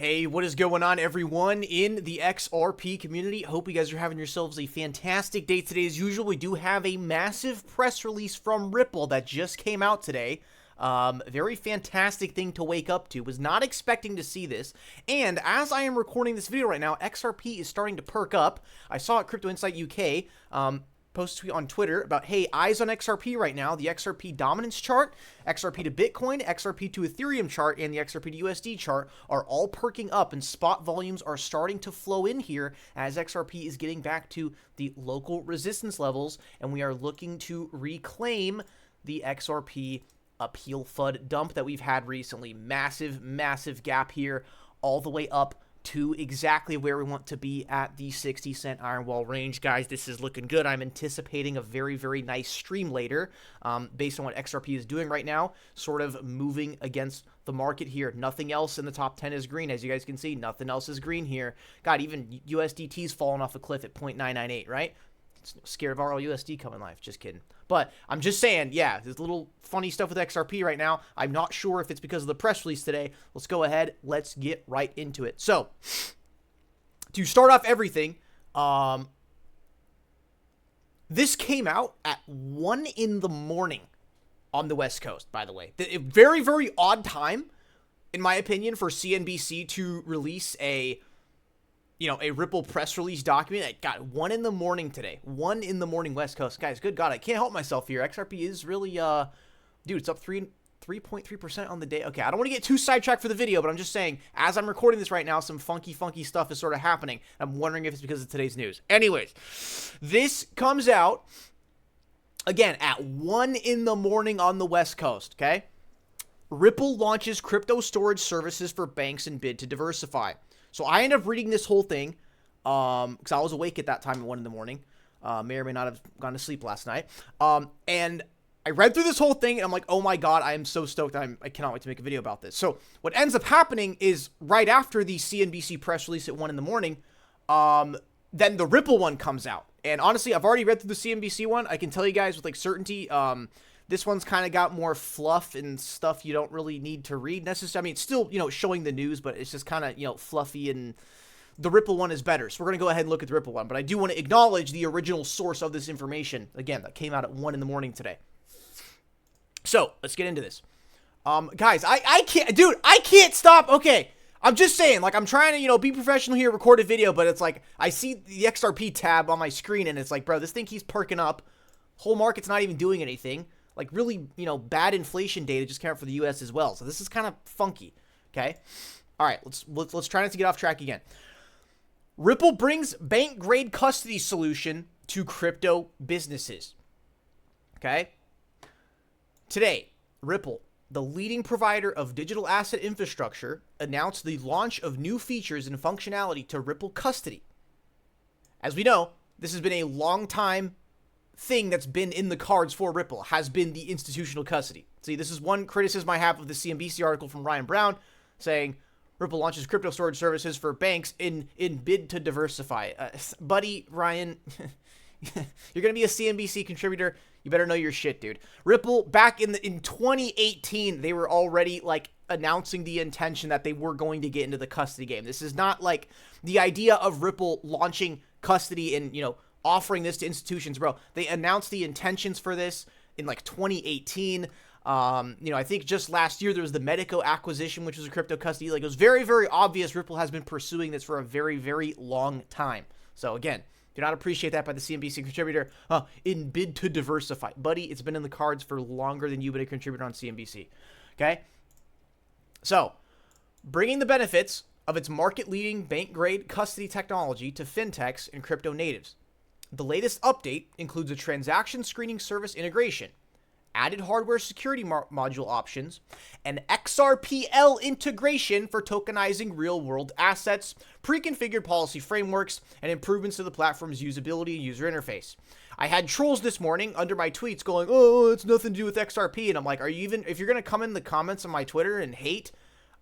Hey, what is going on, everyone in the XRP community? Hope you guys are having yourselves a fantastic day today. As usual, we do have a massive press release from Ripple that just came out today. Very fantastic thing to wake up to. Was not expecting to see this. And as I am recording this video right now, XRP is starting to perk up. I saw at Crypto Insight UK post a tweet on Twitter about, hey, eyes on XRP right now. The XRP dominance chart, XRP to Bitcoin, XRP to Ethereum chart, and the XRP to USD chart are all perking up, and spot volumes are starting to flow in here as XRP is getting back to the local resistance levels, and we are looking to reclaim the XRP appeal FUD dump that we've had recently. Massive, massive gap here all the way up to exactly where we want to be at the 60-cent iron wall range. Guys, this is looking good. I'm anticipating a very, very nice stream later based on what XRP is doing right now, sort of moving against the market here. Nothing else in the top 10 is green. As you guys can see, nothing else is green here. God, even USDT's fallen off a cliff at 0.998, right? Scared of RLUSD coming live. Just kidding. But I'm just saying, yeah, there's a little funny stuff with XRP right now. I'm not sure if it's because of the press release today. Let's go ahead. Let's get right into it. So, to start off everything, this came out at 1 in the morning on the West Coast, by the way. Very, very odd time, in my opinion, for CNBC to release a Ripple press release document. I got 1 in the morning today. 1 in the morning West Coast. Guys, good God, I can't help myself here. XRP is really, dude, it's up 3.3% on the day. Okay, I don't want to get too sidetracked for the video, but I'm just saying, as I'm recording this right now, some funky stuff is sort of happening. I'm wondering if it's because of today's news. Anyways, this comes out, again, at 1 in the morning on the West Coast, okay? Ripple launches crypto storage services for banks in bid to diversify. So I ended up reading this whole thing because I was awake at that time at 1 in the morning. May or may not have gone to sleep last night. And I read through this whole thing, and I'm like, oh my God, I am so stoked. I cannot wait to make a video about this. So what ends up happening is right after the CNBC press release at 1 in the morning, then the Ripple one comes out. And honestly, I've already read through the CNBC one. I can tell you guys with like certainty, this one's kind of got more fluff and stuff you don't really need to read necessarily. I mean, it's still, showing the news, but it's just kind of, fluffy, and the Ripple one is better. So we're going to go ahead and look at the Ripple one. But I do want to acknowledge the original source of this information, again, that came out at 1 in the morning today. So let's get into this. Guys, I can't stop. Okay, I'm just saying, like, I'm trying to, be professional here, record a video, but it's like, I see the XRP tab on my screen, and it's like, bro, this thing keeps perking up. Whole market's not even doing anything. Like, really, bad inflation data just came out for the U.S. as well. So this is kind of funky, okay? All right, let's try not to get off track again. Ripple brings bank-grade custody solution to crypto businesses, okay? Today, Ripple, the leading provider of digital asset infrastructure, announced the launch of new features and functionality to Ripple Custody. As we know, this has been a long time thing that's been in the cards for Ripple, has been the institutional custody. See, this is one criticism I have of the CNBC article from Ryan Brown saying Ripple launches crypto storage services for banks in bid to diversify. Buddy, Ryan, you're going to be a CNBC contributor. You better know your shit, dude. Ripple, back in 2018, they were already like announcing the intention that they were going to get into the custody game. This is not like the idea of Ripple launching custody and, offering this to institutions, bro. They announced the intentions for this in like 2018. I think just last year there was the Medico acquisition, which was a crypto custody. Like, it was very, very obvious Ripple has been pursuing this for a very, very long time. So again, do not appreciate that by the CNBC contributor. In bid to diversify. Buddy, it's been in the cards for longer than you've been a contributor on CNBC. Okay? So, bringing the benefits of its market-leading bank-grade custody technology to fintechs and crypto natives. The latest update includes a transaction screening service integration, added hardware security module options, and XRPL integration for tokenizing real-world assets, pre-configured policy frameworks, and improvements to the platform's usability and user interface. I had trolls this morning under my tweets going, oh, it's nothing to do with XRP, and I'm like, if you're going to come in the comments on my Twitter and hate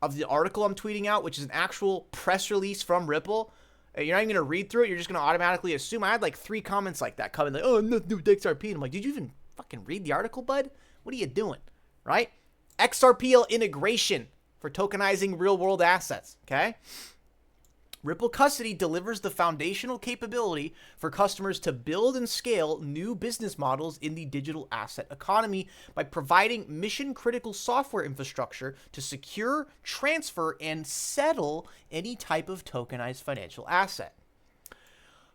of the article I'm tweeting out, which is an actual press release from Ripple, you're not even going to read through it. You're just going to automatically assume. I had like 3 comments like that coming, like, oh, nothing to do with XRP. And I'm like, did you even fucking read the article, bud? What are you doing? Right? XRPL integration for tokenizing real-world assets, okay? Ripple Custody delivers the foundational capability for customers to build and scale new business models in the digital asset economy by providing mission-critical software infrastructure to secure, transfer, and settle any type of tokenized financial asset.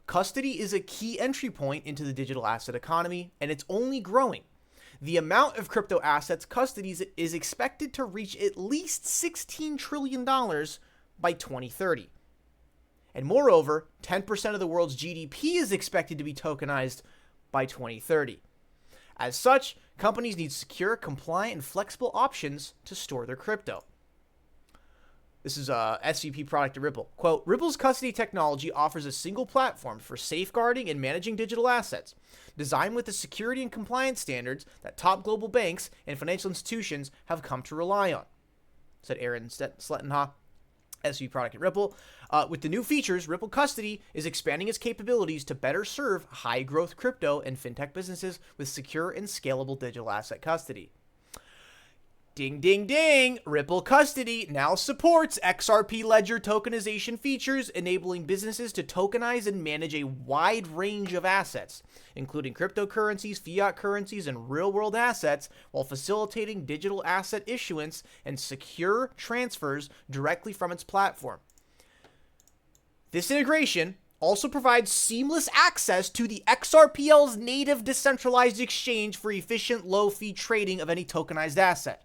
Custody is a key entry point into the digital asset economy, and it's only growing. The amount of crypto assets custody is expected to reach at least $16 trillion by 2030. And moreover, 10% of the world's GDP is expected to be tokenized by 2030. As such, companies need secure, compliant, and flexible options to store their crypto. This is a SVP product at Ripple. Quote, Ripple's custody technology offers a single platform for safeguarding and managing digital assets, designed with the security and compliance standards that top global banks and financial institutions have come to rely on, said Aaron Slettenha, SVP product at Ripple. With the new features, Ripple Custody is expanding its capabilities to better serve high-growth crypto and fintech businesses with secure and scalable digital asset custody. Ding, ding, ding! Ripple Custody now supports XRP Ledger tokenization features, enabling businesses to tokenize and manage a wide range of assets, including cryptocurrencies, fiat currencies, and real-world assets, while facilitating digital asset issuance and secure transfers directly from its platform. This integration also provides seamless access to the XRPL's native decentralized exchange for efficient, low-fee trading of any tokenized asset.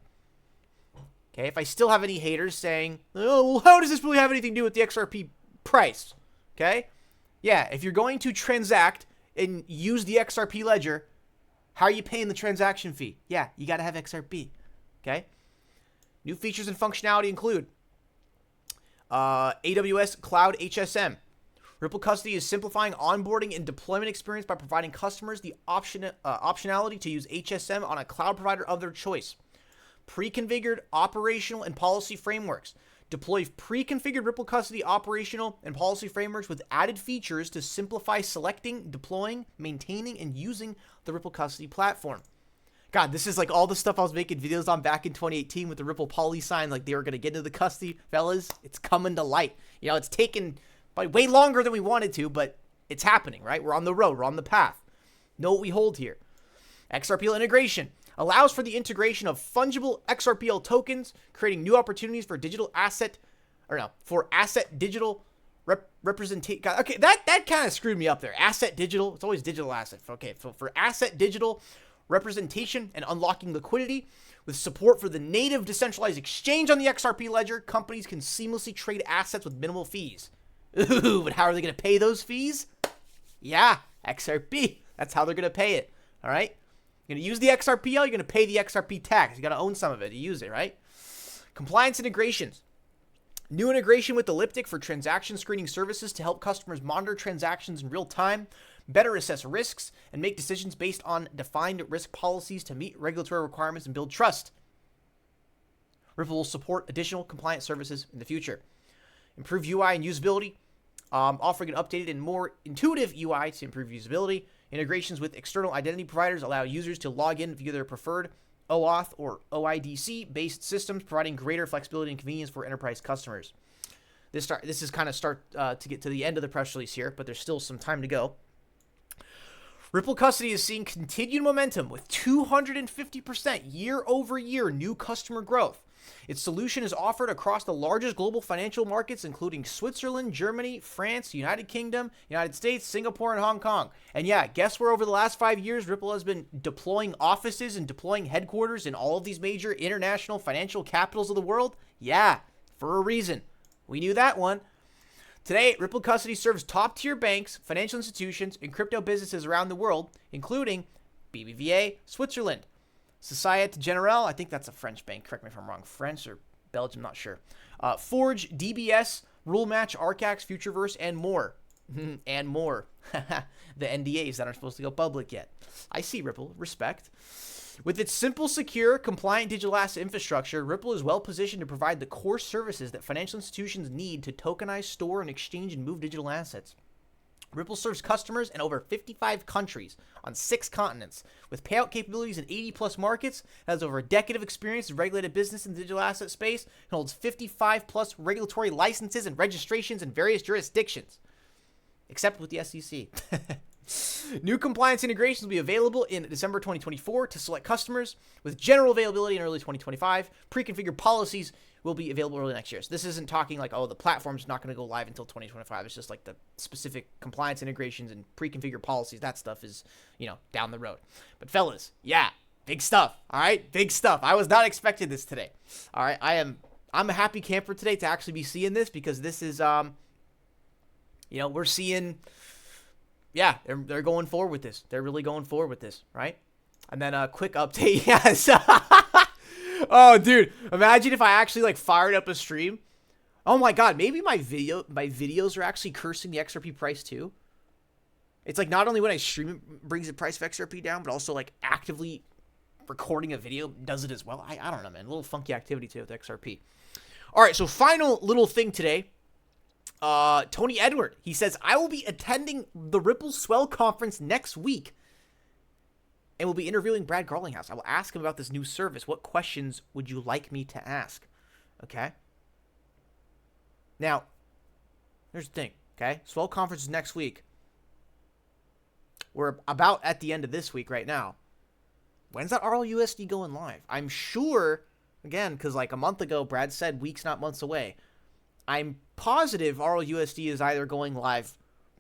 Okay, if I still have any haters saying, oh, well, how does this really have anything to do with the XRP price? Okay? Yeah, if you're going to transact and use the XRP ledger, how are you paying the transaction fee? Yeah, you got to have XRP. Okay? New features and functionality include AWS Cloud HSM. Ripple Custody is simplifying onboarding and deployment experience by providing customers the optionality to use HSM on a cloud provider of their choice. Pre-configured operational and policy frameworks. Deploy pre-configured Ripple Custody operational and policy frameworks with added features to simplify selecting, deploying, maintaining, and using the Ripple Custody platform. God, this is like all the stuff I was making videos on back in 2018 with the Ripple Poly sign, like they were going to get into the custody. Fellas, it's coming to light. You know, it's taken way longer than we wanted to, but it's happening, right? We're on the road. We're on the path. Know what we hold here. XRPL integration allows for the integration of fungible XRPL tokens, creating new opportunities for asset digital representation. Okay, that kind of screwed me up there. Asset digital, it's always digital asset. Okay, so for asset digital representation and unlocking liquidity, with support for the native decentralized exchange on the XRP ledger, companies can seamlessly trade assets with minimal fees. Ooh, but how are they going to pay those fees? Yeah, XRP. That's how they're going to pay it. All right? You're going to use the XRPL, you're going to pay the XRP tax. You got to own some of it to use it, right? Compliance integrations. New integration with Elliptic for transaction screening services to help customers monitor transactions in real time, better assess risks, and make decisions based on defined risk policies to meet regulatory requirements and build trust. Ripple will support additional compliance services in the future. Improve UI and usability, offering an updated and more intuitive UI to improve usability. Integrations with external identity providers allow users to log in via their preferred OAuth or OIDC-based systems, providing greater flexibility and convenience for enterprise customers. This is kind of to get to the end of the press release here, but there's still some time to go. Ripple Custody is seeing continued momentum with 250% year-over-year new customer growth. Its solution is offered across the largest global financial markets, including Switzerland, Germany, France, United Kingdom, United States, Singapore, and Hong Kong. And yeah, guess where over the last 5 years, Ripple has been deploying offices and deploying headquarters in all of these major international financial capitals of the world? Yeah, for a reason. We knew that one. Today, Ripple Custody serves top-tier banks, financial institutions, and crypto businesses around the world, including BBVA, Switzerland, Societe Generale, I think that's a French bank, correct me if I'm wrong, French or Belgium, not sure, Forge, DBS, Rule Match, Arcax, Futureverse, and more. And more. The NDAs that aren't supposed to go public yet. I see, Ripple. Respect. With its simple, secure, compliant digital asset infrastructure, Ripple is well positioned to provide the core services that financial institutions need to tokenize, store, and exchange and move digital assets. Ripple serves customers in over 55 countries on 6 continents. With payout capabilities in 80-plus markets, it has over a decade of experience in regulated business in the digital asset space, and holds 55-plus regulatory licenses and registrations in various jurisdictions, except with the SEC. New compliance integrations will be available in December 2024 to select customers, with general availability in early 2025. Pre-configured policies will be available early next year. So this isn't talking like, oh, the platform's not going to go live until 2025. It's just like the specific compliance integrations and pre-configured policies. That stuff is, down the road. But fellas, yeah, big stuff. All right, big stuff. I was not expecting this today. All right, I'm a happy camper today to actually be seeing this, because this is, we're seeing. Yeah, they're going forward with this. They're really going forward with this, right? And then a quick update. Yes. Oh, dude, imagine if I actually fired up a stream. Oh my God, maybe my videos are actually cursing the XRP price too. It's like not only when I stream it brings the price of XRP down, but also actively recording a video does it as well. I don't know, man. A little funky activity too with XRP. All right, so final little thing today. Tony Edward, he says, I will be attending the Ripple Swell conference next week and will be interviewing Brad Garlinghouse. I will ask him about this new service. What questions would you like me to ask? Okay. Now, here's the thing, okay? Swell conference is next week. We're about at the end of this week right now. When's that RLUSD going live? I'm sure, again, because a month ago, Brad said weeks, not months away. I'm positive RLUSD is either going live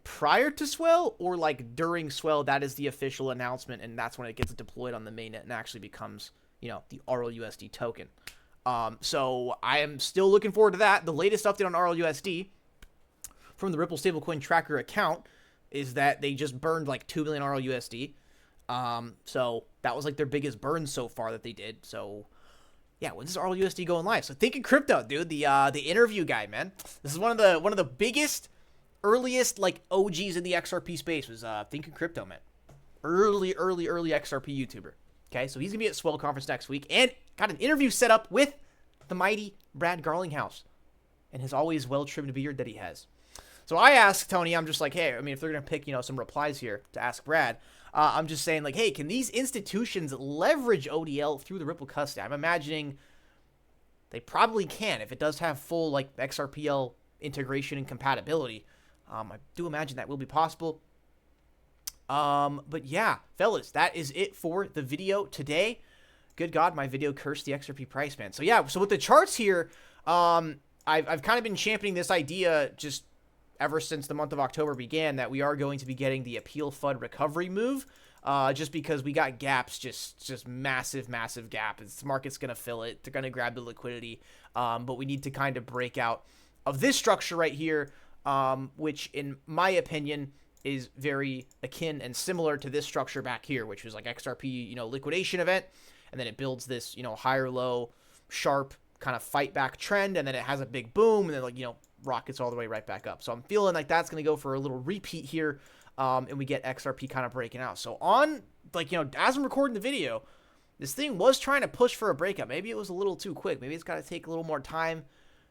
prior to Swell or during Swell. That is the official announcement, and that's when it gets deployed on the mainnet and actually becomes, the RLUSD token. So I am still looking forward to that. The latest update on RLUSD from the Ripple Stablecoin Tracker account is that they just burned 2 million RLUSD. So that was their biggest burn so far that they did. So yeah, when's this RLUSD going live? So Thinking Crypto, dude, the interview guy, man. This is one of the biggest, earliest OGs in the XRP space was Thinking Crypto, man. Early XRP YouTuber. Okay, so he's gonna be at Swell Conference next week and got an interview set up with the mighty Brad Garlinghouse and his always well-trimmed beard that he has. So I asked Tony, I'm just hey, if they're gonna pick some replies here to ask Brad. I'm just saying, hey, can these institutions leverage ODL through the Ripple custody? I'm imagining they probably can if it does have full, XRPL integration and compatibility. I do imagine that will be possible. But yeah, fellas, that is it for the video today. Good God, my video cursed the XRP price, man. So yeah, so with the charts here, I've kind of been championing this idea just ever since the month of October began, that we are going to be getting the appeal FUD recovery move, just because we got gaps, just massive gap. The market's going to fill it. They're going to grab the liquidity, but we need to kind of break out of this structure right here, which in my opinion is very akin and similar to this structure back here, which was XRP, liquidation event, and then it builds this, higher low, sharp kind of fight back trend, and then it has a big boom, and then rockets all the way right back up. So I'm feeling that's going to go for a little repeat here, and we get XRP kind of breaking out. So on, as I'm recording the video, this thing was trying to push for a breakout. Maybe it was a little too quick. Maybe it's got to take a little more time,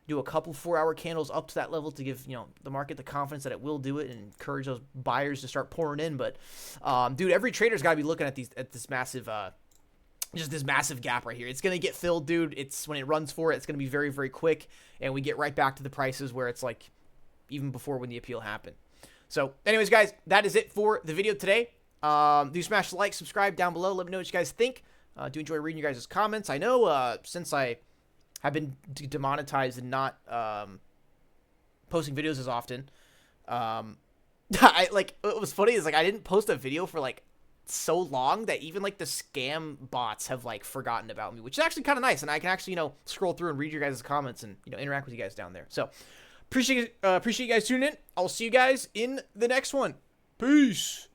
do a couple 4-hour candles up to that level to give, the market the confidence that it will do it and encourage those buyers to start pouring in. But, dude, every trader's got to be looking at this massive, just this massive gap right here. It's going to get filled, dude. It's when it runs for it, it's going to be very, very quick. And we get right back to the prices where it's even before when the appeal happened. So anyways, guys, that is it for the video today. Do smash the like, subscribe down below. Let me know what you guys think. Do enjoy reading your guys' comments. I know since I have been demonetized and not posting videos as often, what was funny is I didn't post a video for so long that even the scam bots have forgotten about me, which is actually kind of nice, and I can actually scroll through and read your guys' comments and interact with you guys down there. So appreciate you guys tuning in. I'll see you guys in the next one. Peace.